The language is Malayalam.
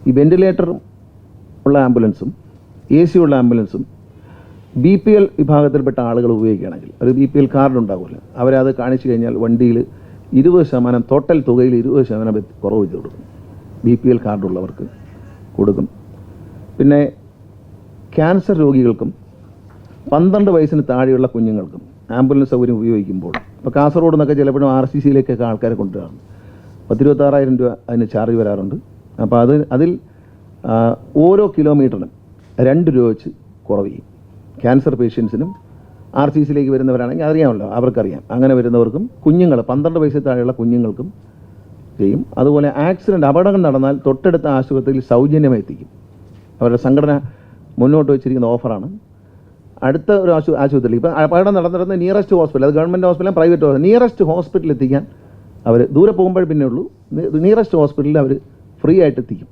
ഈ വെന്റിലേറ്റർ ഉള്ള ആംബുലൻസും AC ഉള്ള ആംബുലൻസും BPL വിഭാഗത്തിൽപ്പെട്ട ആളുകൾ ഉപയോഗിക്കുകയാണെങ്കിൽ ഒരു BPL കാർഡ് ഉണ്ടാവില്ല, അവരത് കാണിച്ചു കഴിഞ്ഞാൽ വണ്ടിയിൽ 20% ടോട്ടൽ തുകയിൽ 20% കുറവ് ചെയ്ത് കൊടുക്കും. BPL കാർഡുള്ളവർക്ക് കൊടുക്കും. പിന്നെ ക്യാൻസർ രോഗികൾക്കും 12 വയസ്സിന് താഴെയുള്ള കുഞ്ഞുങ്ങൾക്കും ആംബുലൻസ് സൗകര്യം ഉപയോഗിക്കുമ്പോൾ, ഇപ്പോൾ കാസർഗോഡ് നിന്നൊക്കെ ചിലപ്പോഴും RCCയിലേക്കൊക്കെ ആൾക്കാരെ കൊണ്ടുവരാറുണ്ട്. 10-26,000 രൂപ അതിന് ചാർജ് വരാറുണ്ട്. അപ്പോൾ അതിൽ ഓരോ കിലോമീറ്ററിനും 2 രൂപ വെച്ച് കുറവ് ചെയ്യും. ക്യാൻസർ പേഷ്യൻസിനും RCCയിലേക്ക് വരുന്നവരാണെങ്കിൽ അറിയാമല്ലോ, അവർക്കറിയാം. അങ്ങനെ വരുന്നവർക്കും കുഞ്ഞുങ്ങൾ 12 വയസ്സിൽ താഴെയുള്ള കുഞ്ഞുങ്ങൾക്കും ചെയ്യും. അതുപോലെ അപകടങ്ങൾ നടന്നാൽ തൊട്ടടുത്ത ആശുപത്രിയിൽ സൗജന്യമായി എത്തിക്കും. അവരുടെ സംഘടന മുന്നോട്ട് വെച്ചിരിക്കുന്ന ഓഫറാണ്. അടുത്ത ഒരു ആശുപത്രിയിൽ ഇപ്പോൾ അപകടം നടന്നിരുന്ന നിയറസ്റ്റ് ഹോസ്പിറ്റൽ, അത് ഗവൺമെൻറ് ഹോസ്പിറ്റലും പ്രൈവറ്റ് ഹോസ്പിറ്റൽ, നിയറസ്റ്റ് ഹോസ്പിറ്റലിൽ എത്തിക്കാൻ അവർ ദൂരെ പോകുമ്പോൾ പിന്നെ ഉള്ളൂ, നിയറസ്റ്റ് ഹോസ്പിറ്റലിൽ അവർ ഫ്രീ ആയിട്ട് എത്തിക്കും.